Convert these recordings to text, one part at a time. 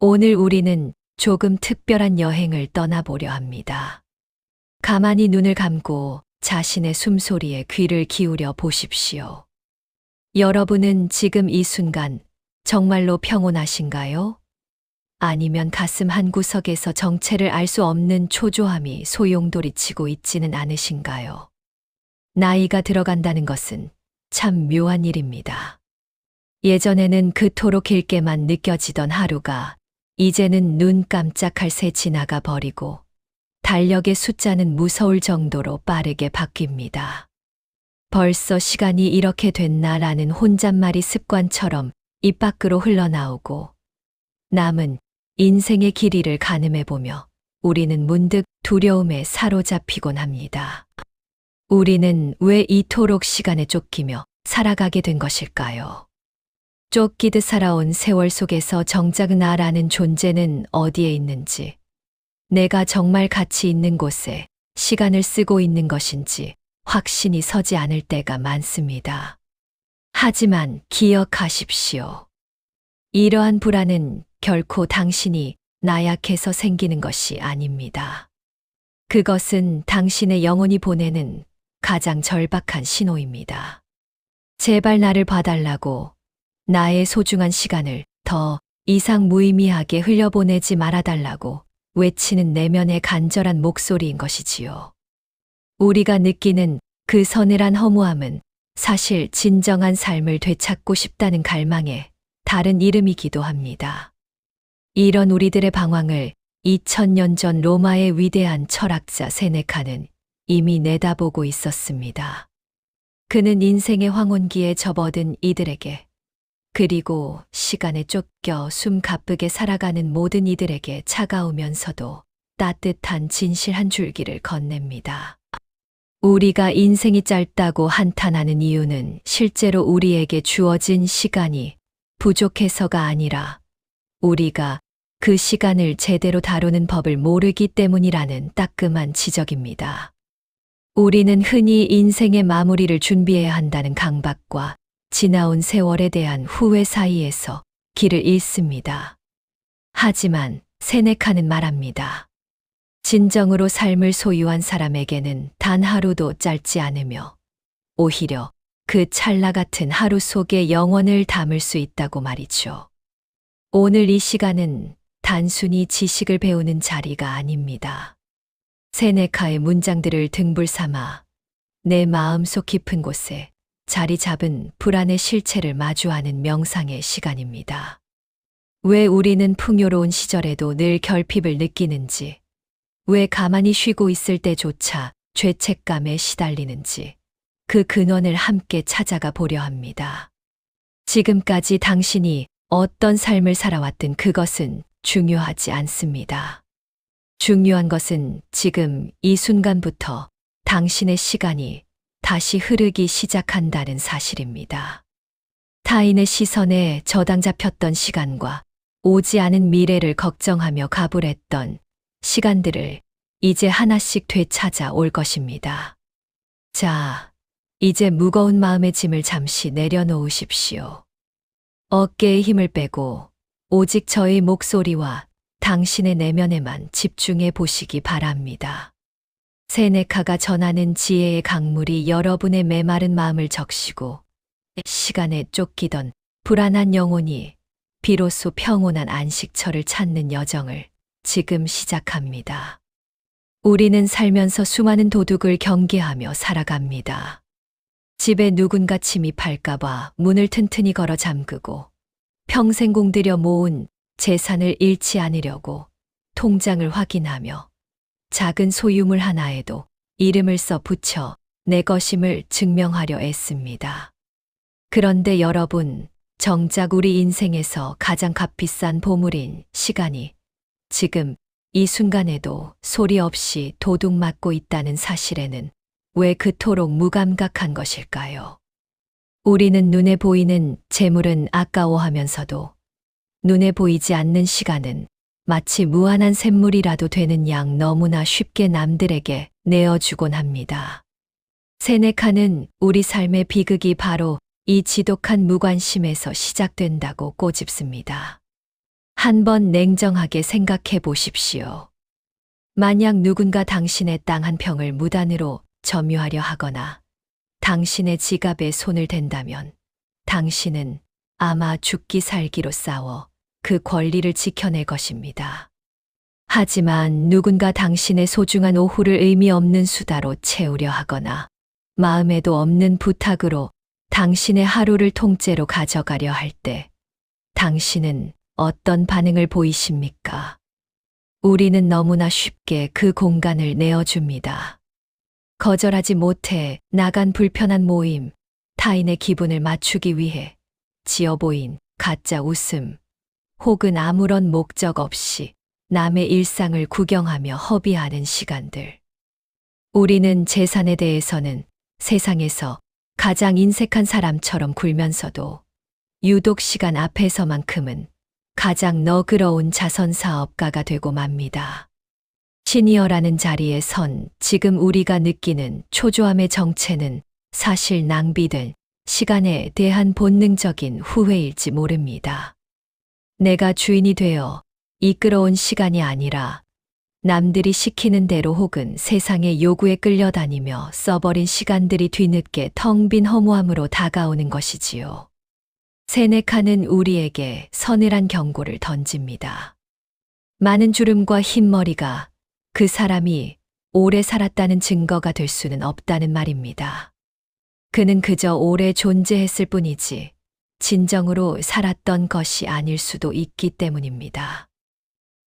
오늘 우리는 조금 특별한 여행을 떠나보려 합니다. 가만히 눈을 감고 자신의 숨소리에 귀를 기울여 보십시오. 여러분은 지금 이 순간 정말로 평온하신가요? 아니면 가슴 한구석에서 정체를 알 수 없는 초조함이 소용돌이치고 있지는 않으신가요? 나이가 들어간다는 것은 참 묘한 일입니다. 예전에는 그토록 길게만 느껴지던 하루가 이제는 눈 깜짝할 새 지나가 버리고 달력의 숫자는 무서울 정도로 빠르게 바뀝니다. 벌써 시간이 이렇게 됐나라는 혼잣말이 습관처럼 입 밖으로 흘러나오고 남은 인생의 길이를 가늠해보며 우리는 문득 두려움에 사로잡히곤 합니다. 우리는 왜 이토록 시간에 쫓기며 살아가게 된 것일까요? 쫓기듯 살아온 세월 속에서 정작 나라는 존재는 어디에 있는지, 내가 정말 가치 있는 곳에 시간을 쓰고 있는 것인지 확신이 서지 않을 때가 많습니다. 하지만 기억하십시오. 이러한 불안은 결코 당신이 나약해서 생기는 것이 아닙니다. 그것은 당신의 영혼이 보내는 가장 절박한 신호입니다. 제발 나를 봐달라고, 나의 소중한 시간을 더 이상 무의미하게 흘려보내지 말아달라고 외치는 내면의 간절한 목소리인 것이지요. 우리가 느끼는 그 서늘한 허무함은 사실 진정한 삶을 되찾고 싶다는 갈망의 다른 이름이기도 합니다. 이런 우리들의 방황을 2000년 전 로마의 위대한 철학자 세네카는 이미 내다보고 있었습니다. 그는 인생의 황혼기에 접어든 이들에게, 그리고 시간에 쫓겨 숨 가쁘게 살아가는 모든 이들에게 차가우면서도 따뜻한 진실 한 줄기를 건넵니다. 우리가 인생이 짧다고 한탄하는 이유는 실제로 우리에게 주어진 시간이 부족해서가 아니라 우리가 그 시간을 제대로 다루는 법을 모르기 때문이라는 따끔한 지적입니다. 우리는 흔히 인생의 마무리를 준비해야 한다는 강박과 지나온 세월에 대한 후회 사이에서 길을 잃습니다. 하지만 세네카는 말합니다. 진정으로 삶을 소유한 사람에게는 단 하루도 짧지 않으며 오히려 그 찰나 같은 하루 속에 영원을 담을 수 있다고 말이죠. 오늘 이 시간은 단순히 지식을 배우는 자리가 아닙니다. 세네카의 문장들을 등불 삼아 내 마음속 깊은 곳에 자리 잡은 불안의 실체를 마주하는 명상의 시간입니다. 왜 우리는 풍요로운 시절에도 늘 결핍을 느끼는지, 왜 가만히 쉬고 있을 때조차 죄책감에 시달리는지 그 근원을 함께 찾아가 보려 합니다. 지금까지 당신이 어떤 삶을 살아왔든 그것은 중요하지 않습니다. 중요한 것은 지금 이 순간부터 당신의 시간이 다시 흐르기 시작한다는 사실입니다. 타인의 시선에 저당 잡혔던 시간과 오지 않은 미래를 걱정하며 가불했던 시간들을 이제 하나씩 되찾아 올 것입니다. 자, 이제 무거운 마음의 짐을 잠시 내려놓으십시오. 어깨에 힘을 빼고 오직 저의 목소리와 당신의 내면에만 집중해 보시기 바랍니다. 세네카가 전하는 지혜의 강물이 여러분의 메마른 마음을 적시고 시간에 쫓기던 불안한 영혼이 비로소 평온한 안식처를 찾는 여정을 지금 시작합니다. 우리는 살면서 수많은 도둑을 경계하며 살아갑니다. 집에 누군가 침입할까봐 문을 튼튼히 걸어 잠그고 평생 공들여 모은 재산을 잃지 않으려고 통장을 확인하며 작은 소유물 하나에도 이름을 써 붙여 내 것임을 증명하려 애씁니다. 그런데 여러분, 정작 우리 인생에서 가장 값비싼 보물인 시간이 지금 이 순간에도 소리 없이 도둑 맞고 있다는 사실에는 왜 그토록 무감각한 것일까요? 우리는 눈에 보이는 재물은 아까워하면서도 눈에 보이지 않는 시간은 마치 무한한 샘물이라도 되는 양 너무나 쉽게 남들에게 내어주곤 합니다. 세네카는 우리 삶의 비극이 바로 이 지독한 무관심에서 시작된다고 꼬집습니다. 한번 냉정하게 생각해 보십시오. 만약 누군가 당신의 땅 한 평을 무단으로 점유하려 하거나 당신의 지갑에 손을 댄다면 당신은 아마 죽기 살기로 싸워 그 권리를 지켜낼 것입니다. 하지만 누군가 당신의 소중한 오후를 의미 없는 수다로 채우려 하거나 마음에도 없는 부탁으로 당신의 하루를 통째로 가져가려 할 때 당신은 어떤 반응을 보이십니까? 우리는 너무나 쉽게 그 공간을 내어줍니다. 거절하지 못해 나간 불편한 모임, 타인의 기분을 맞추기 위해 지어 보인 가짜 웃음, 혹은 아무런 목적 없이 남의 일상을 구경하며 허비하는 시간들. 우리는 재산에 대해서는 세상에서 가장 인색한 사람처럼 굴면서도 유독 시간 앞에서만큼은 가장 너그러운 자선사업가가 되고 맙니다. 시니어라는 자리에 선 지금 우리가 느끼는 초조함의 정체는 사실 낭비된 시간에 대한 본능적인 후회일지 모릅니다. 내가 주인이 되어 이끌어온 시간이 아니라 남들이 시키는 대로 혹은 세상의 요구에 끌려다니며 써버린 시간들이 뒤늦게 텅 빈 허무함으로 다가오는 것이지요. 세네카는 우리에게 서늘한 경고를 던집니다. 많은 주름과 흰머리가 그 사람이 오래 살았다는 증거가 될 수는 없다는 말입니다. 그는 그저 오래 존재했을 뿐이지 진정으로 살았던 것이 아닐 수도 있기 때문입니다.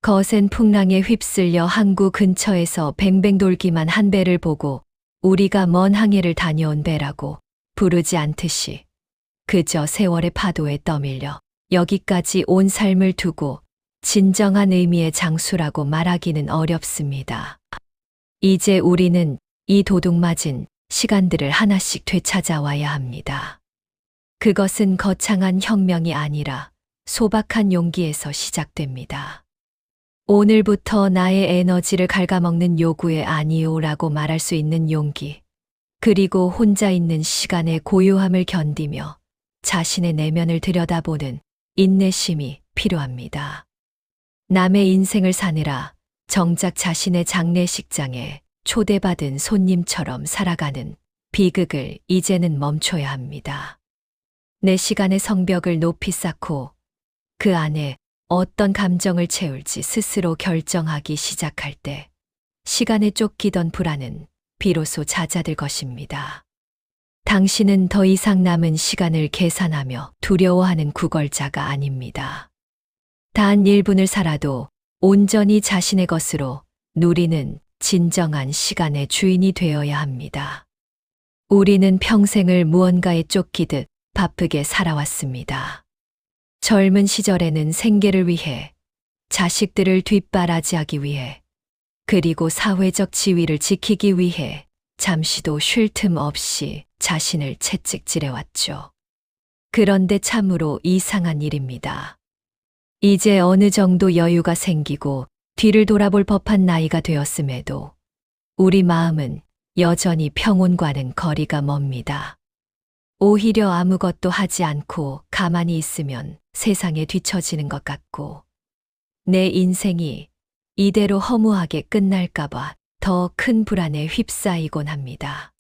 거센 풍랑에 휩쓸려 항구 근처에서 뱅뱅 돌기만 한 배를 보고 우리가 먼 항해를 다녀온 배라고 부르지 않듯이 그저 세월의 파도에 떠밀려 여기까지 온 삶을 두고 진정한 의미의 장수라고 말하기는 어렵습니다. 이제 우리는 이 도둑맞은 시간들을 하나씩 되찾아와야 합니다. 그것은 거창한 혁명이 아니라 소박한 용기에서 시작됩니다. 오늘부터 나의 에너지를 갉아먹는 요구에 아니오라고 말할 수 있는 용기, 그리고 혼자 있는 시간의 고요함을 견디며 자신의 내면을 들여다보는 인내심이 필요합니다. 남의 인생을 사느라 정작 자신의 장례식장에 초대받은 손님처럼 살아가는 비극을 이제는 멈춰야 합니다. 내 시간의 성벽을 높이 쌓고 그 안에 어떤 감정을 채울지 스스로 결정하기 시작할 때 시간에 쫓기던 불안은 비로소 잦아들 것입니다. 당신은 더 이상 남은 시간을 계산하며 두려워하는 구걸자가 아닙니다. 단 1분을 살아도 온전히 자신의 것으로 누리는 진정한 시간의 주인이 되어야 합니다. 우리는 평생을 무언가에 쫓기듯 바쁘게 살아왔습니다. 젊은 시절에는 생계를 위해, 자식들을 뒷바라지하기 위해, 그리고 사회적 지위를 지키기 위해 잠시도 쉴 틈 없이 자신을 채찍질해왔죠. 그런데 참으로 이상한 일입니다. 이제 어느 정도 여유가 생기고 뒤를 돌아볼 법한 나이가 되었음에도 우리 마음은 여전히 평온과는 거리가 멉니다. 오히려 아무것도 하지 않고 가만히 있으면 세상에 뒤처지는 것 같고 내 인생이 이대로 허무하게 끝날까봐 더 큰 불안에 휩싸이곤 합니다.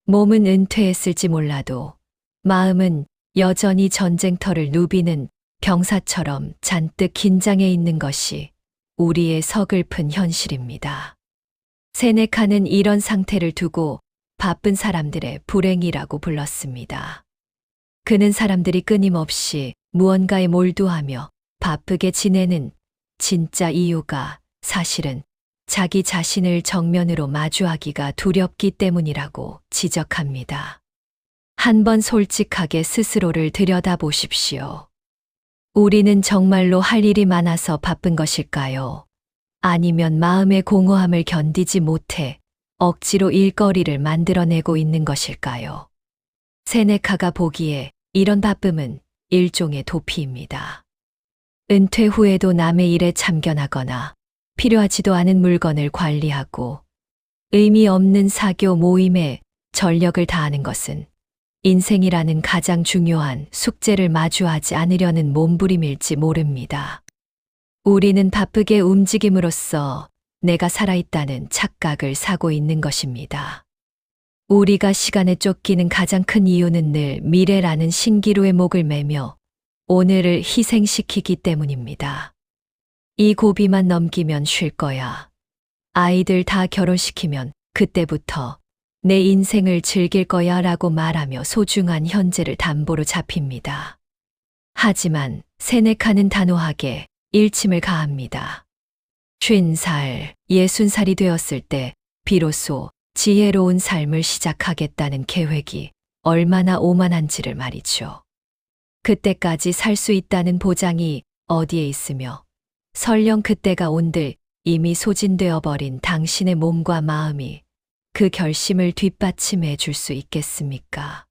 몸은 은퇴했을지 몰라도 마음은 여전히 전쟁터를 누비는 병사처럼 잔뜩 긴장해 있는 것이 우리의 서글픈 현실입니다. 세네카는 이런 상태를 두고 바쁜 사람들의 불행이라고 불렀습니다. 그는 사람들이 끊임없이 무언가에 몰두하며 바쁘게 지내는 진짜 이유가 사실은 자기 자신을 정면으로 마주하기가 두렵기 때문이라고 지적합니다. 한번 솔직하게 스스로를 들여다보십시오. 우리는 정말로 할 일이 많아서 바쁜 것일까요? 아니면 마음의 공허함을 견디지 못해 억지로 일거리를 만들어내고 있는 것일까요? 세네카가 보기에 이런 바쁨은 일종의 도피입니다. 은퇴 후에도 남의 일에 참견하거나 필요하지도 않은 물건을 관리하고 의미 없는 사교 모임에 전력을 다하는 것은 인생이라는 가장 중요한 숙제를 마주하지 않으려는 몸부림일지 모릅니다. 우리는 바쁘게 움직임으로써 내가 살아있다는 착각을 사고 있는 것입니다. 우리가 시간에 쫓기는 가장 큰 이유는 늘 미래라는 신기루에 목을 매며 오늘을 희생시키기 때문입니다. 이 고비만 넘기면 쉴 거야. 아이들 다 결혼시키면 그때부터 내 인생을 즐길 거야 라고 말하며 소중한 현재를 담보로 잡힙니다. 하지만 세네카는 단호하게 일침을 가합니다. 50살, 60살이 되었을 때 비로소 지혜로운 삶을 시작하겠다는 계획이 얼마나 오만한지를 말이죠. 그때까지 살 수 있다는 보장이 어디에 있으며 설령 그때가 온들 이미 소진되어 버린 당신의 몸과 마음이 그 결심을 뒷받침해 줄 수 있겠습니까?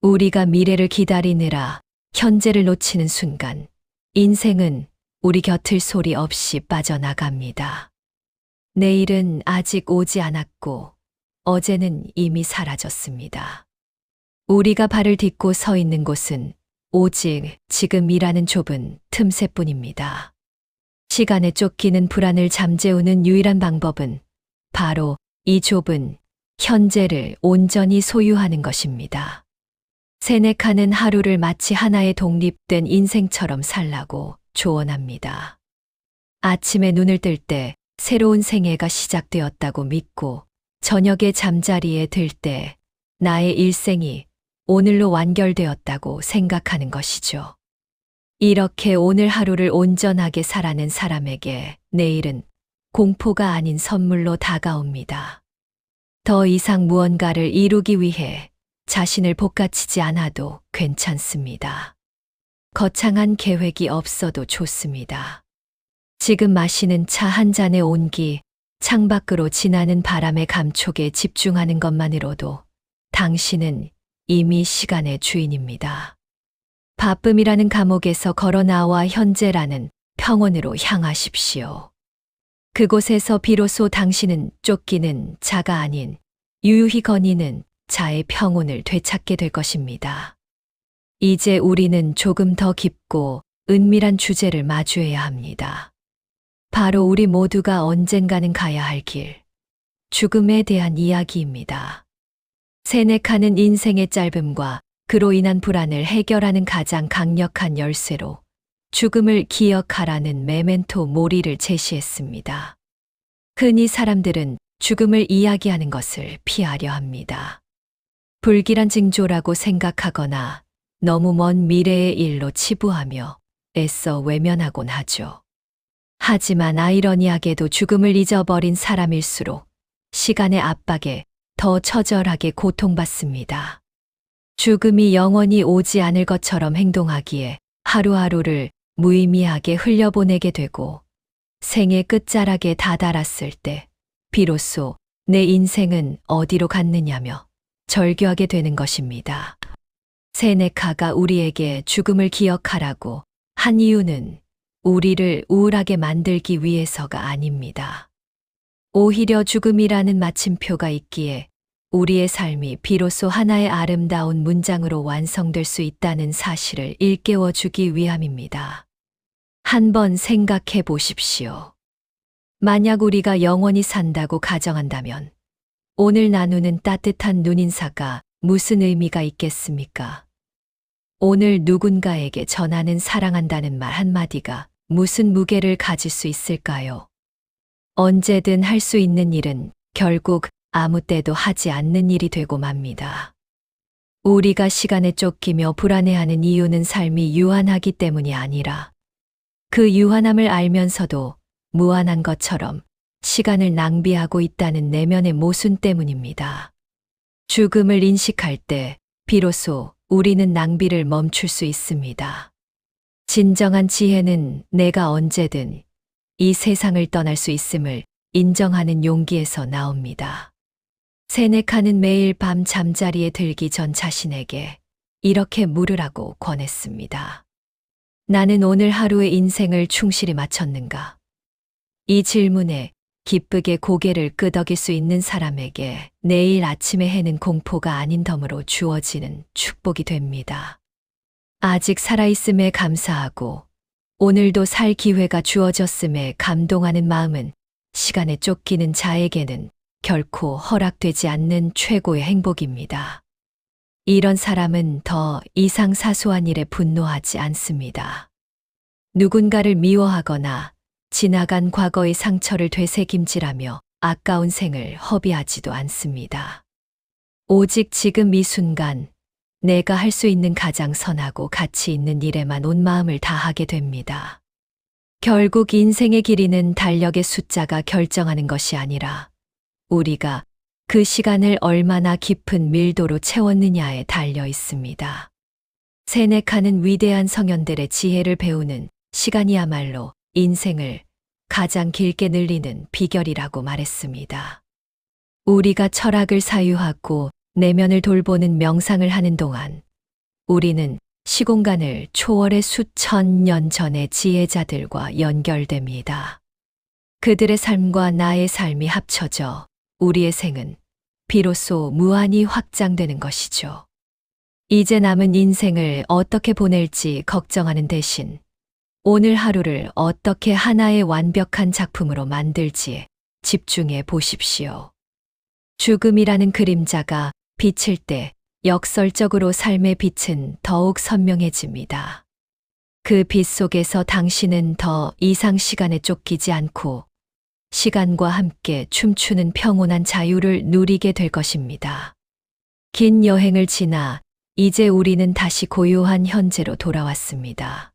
우리가 미래를 기다리느라 현재를 놓치는 순간 인생은 우리 곁을 소리 없이 빠져나갑니다. 내일은 아직 오지 않았고 어제는 이미 사라졌습니다. 우리가 발을 딛고 서 있는 곳은 오직 지금이라는 좁은 틈새뿐입니다. 시간에 쫓기는 불안을 잠재우는 유일한 방법은 바로 이 좁은 현재를 온전히 소유하는 것입니다. 세네카는 하루를 마치 하나의 독립된 인생처럼 살라고 조언합니다. 아침에 눈을 뜰 때 새로운 생애가 시작되었다고 믿고 저녁에 잠자리에 들 때 나의 일생이 오늘로 완결되었다고 생각하는 것이죠. 이렇게 오늘 하루를 온전하게 살아낸 사람에게 내일은 공포가 아닌 선물로 다가옵니다. 더 이상 무언가를 이루기 위해 자신을 볶아치지 않아도 괜찮습니다. 거창한 계획이 없어도 좋습니다. 지금 마시는 차 한 잔의 온기, 창밖으로 지나는 바람의 감촉에 집중하는 것만으로도 당신은 이미 시간의 주인입니다. 바쁨이라는 감옥에서 걸어 나와 현재라는 평원으로 향하십시오. 그곳에서 비로소 당신은 쫓기는 자가 아닌 유유히 거니는 자의 평온을 되찾게 될 것입니다. 이제 우리는 조금 더 깊고 은밀한 주제를 마주해야 합니다. 바로 우리 모두가 언젠가는 가야 할 길, 죽음에 대한 이야기입니다. 세네카는 인생의 짧음과 그로 인한 불안을 해결하는 가장 강력한 열쇠로 죽음을 기억하라는 메멘토 모리를 제시했습니다. 흔히 사람들은 죽음을 이야기하는 것을 피하려 합니다. 불길한 징조라고 생각하거나 너무 먼 미래의 일로 치부하며 애써 외면하곤 하죠. 하지만 아이러니하게도 죽음을 잊어버린 사람일수록 시간의 압박에 더 처절하게 고통받습니다. 죽음이 영원히 오지 않을 것처럼 행동하기에 하루하루를 무의미하게 흘려보내게 되고 생의 끝자락에 다다랐을 때 비로소 내 인생은 어디로 갔느냐며 절규하게 되는 것입니다. 세네카가 우리에게 죽음을 기억하라고 한 이유는 우리를 우울하게 만들기 위해서가 아닙니다. 오히려 죽음이라는 마침표가 있기에 우리의 삶이 비로소 하나의 아름다운 문장으로 완성될 수 있다는 사실을 일깨워 주기 위함입니다. 한번 생각해 보십시오. 만약 우리가 영원히 산다고 가정한다면 오늘 나누는 따뜻한 눈인사가 무슨 의미가 있겠습니까? 오늘 누군가에게 전하는 사랑한다는 말 한마디가 무슨 무게를 가질 수 있을까요? 언제든 할 수 있는 일은 결국 아무 때도 하지 않는 일이 되고 맙니다. 우리가 시간에 쫓기며 불안해하는 이유는 삶이 유한하기 때문이 아니라 그 유한함을 알면서도 무한한 것처럼 시간을 낭비하고 있다는 내면의 모순 때문입니다. 죽음을 인식할 때 비로소 우리는 낭비를 멈출 수 있습니다. 진정한 지혜는 내가 언제든 이 세상을 떠날 수 있음을 인정하는 용기에서 나옵니다. 세네카는 매일 밤 잠자리에 들기 전 자신에게 이렇게 물으라고 권했습니다. 나는 오늘 하루의 인생을 충실히 마쳤는가? 이 질문에 기쁘게 고개를 끄덕일 수 있는 사람에게 내일 아침의 해는 공포가 아닌 덤으로 주어지는 축복이 됩니다. 아직 살아있음에 감사하고 오늘도 살 기회가 주어졌음에 감동하는 마음은 시간에 쫓기는 자에게는 결코 허락되지 않는 최고의 행복입니다. 이런 사람은 더 이상 사소한 일에 분노하지 않습니다. 누군가를 미워하거나 지나간 과거의 상처를 되새김질하며 아까운 생을 허비하지도 않습니다. 오직 지금 이 순간 내가 할 수 있는 가장 선하고 가치 있는 일에만 온 마음을 다하게 됩니다. 결국 인생의 길이는 달력의 숫자가 결정하는 것이 아니라 우리가 그 시간을 얼마나 깊은 밀도로 채웠느냐에 달려 있습니다. 세네카는 위대한 성현들의 지혜를 배우는 시간이야말로 인생을 가장 길게 늘리는 비결이라고 말했습니다. 우리가 철학을 사유하고 내면을 돌보는 명상을 하는 동안 우리는 시공간을 초월해 수천 년 전의 지혜자들과 연결됩니다. 그들의 삶과 나의 삶이 합쳐져 우리의 생은 비로소 무한히 확장되는 것이죠. 이제 남은 인생을 어떻게 보낼지 걱정하는 대신 오늘 하루를 어떻게 하나의 완벽한 작품으로 만들지에 집중해 보십시오. 죽음이라는 그림자가 비칠 때 역설적으로 삶의 빛은 더욱 선명해집니다. 그 빛 속에서 당신은 더 이상 시간에 쫓기지 않고 시간과 함께 춤추는 평온한 자유를 누리게 될 것입니다. 긴 여행을 지나 이제 우리는 다시 고요한 현재로 돌아왔습니다.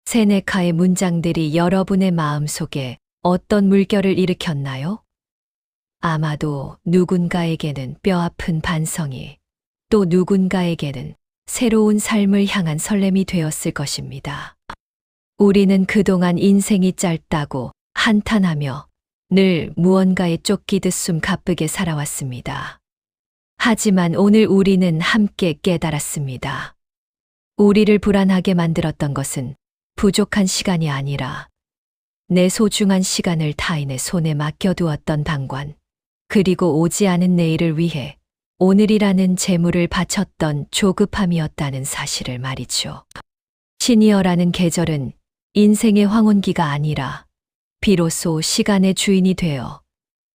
세네카의 문장들이 여러분의 마음 속에 어떤 물결을 일으켰나요? 아마도 누군가에게는 뼈아픈 반성이, 또 누군가에게는 새로운 삶을 향한 설렘이 되었을 것입니다. 우리는 그동안 인생이 짧다고 한탄하며 늘 무언가에 쫓기듯 숨 가쁘게 살아왔습니다. 하지만 오늘 우리는 함께 깨달았습니다. 우리를 불안하게 만들었던 것은 부족한 시간이 아니라 내 소중한 시간을 타인의 손에 맡겨두었던 방관, 그리고 오지 않은 내일을 위해 오늘이라는 재물을 바쳤던 조급함이었다는 사실을 말이죠. 시니어라는 계절은 인생의 황혼기가 아니라 비로소 시간의 주인이 되어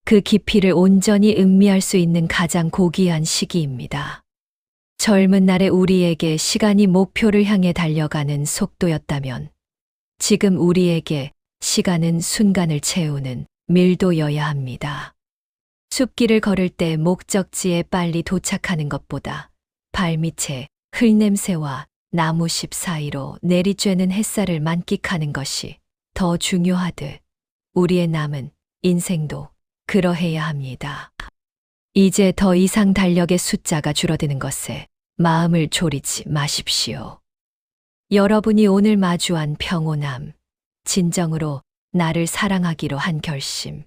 그 깊이를 온전히 음미할 수 있는 가장 고귀한 시기입니다. 젊은 날의 우리에게 시간이 목표를 향해 달려가는 속도였다면 지금 우리에게 시간은 순간을 채우는 밀도여야 합니다. 숲길을 걸을 때 목적지에 빨리 도착하는 것보다 발밑에 흙냄새와 나무잎 사이로 내리쬐는 햇살을 만끽하는 것이 더 중요하듯 우리의 남은 인생도 그러해야 합니다. 이제 더 이상 달력의 숫자가 줄어드는 것에 마음을 졸이지 마십시오. 여러분이 오늘 마주한 평온함, 진정으로 나를 사랑하기로 한 결심,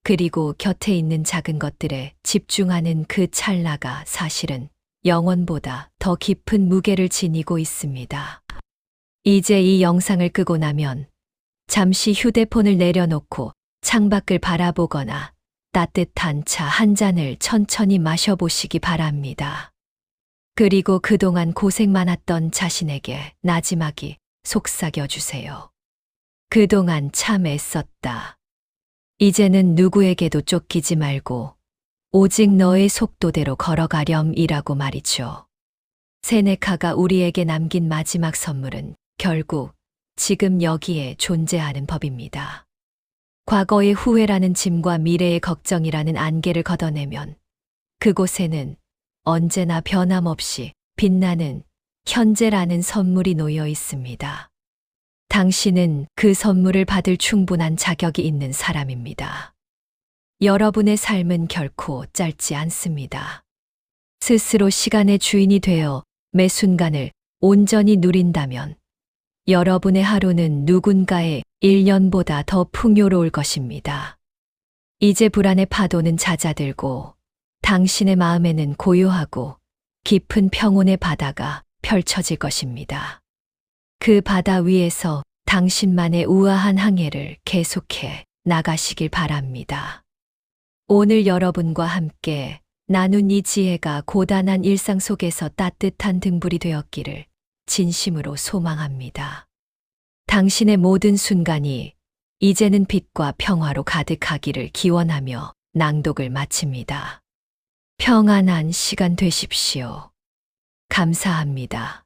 그리고 곁에 있는 작은 것들에 집중하는 그 찰나가 사실은 영원보다 더 깊은 무게를 지니고 있습니다. 이제 이 영상을 끄고 나면 잠시 휴대폰을 내려놓고 창밖을 바라보거나 따뜻한 차 한 잔을 천천히 마셔보시기 바랍니다. 그리고 그동안 고생 많았던 자신에게 나지막이 속삭여주세요. 그동안 참 애썼다. 이제는 누구에게도 쫓기지 말고 오직 너의 속도대로 걸어가렴이라고 말이죠. 세네카가 우리에게 남긴 마지막 선물은 결국 지금 여기에 존재하는 법입니다. 과거의 후회라는 짐과 미래의 걱정이라는 안개를 걷어내면 그곳에는 언제나 변함없이 빛나는 현재라는 선물이 놓여 있습니다. 당신은 그 선물을 받을 충분한 자격이 있는 사람입니다. 여러분의 삶은 결코 짧지 않습니다. 스스로 시간의 주인이 되어 매 순간을 온전히 누린다면 여러분의 하루는 누군가의 1년보다 더 풍요로울 것입니다. 이제 불안의 파도는 잦아들고 당신의 마음에는 고요하고 깊은 평온의 바다가 펼쳐질 것입니다. 그 바다 위에서 당신만의 우아한 항해를 계속해 나가시길 바랍니다. 오늘 여러분과 함께 나눈 이 지혜가 고단한 일상 속에서 따뜻한 등불이 되었기를 진심으로 소망합니다. 당신의 모든 순간이 이제는 빛과 평화로 가득하기를 기원하며 낭독을 마칩니다. 평안한 시간 되십시오. 감사합니다.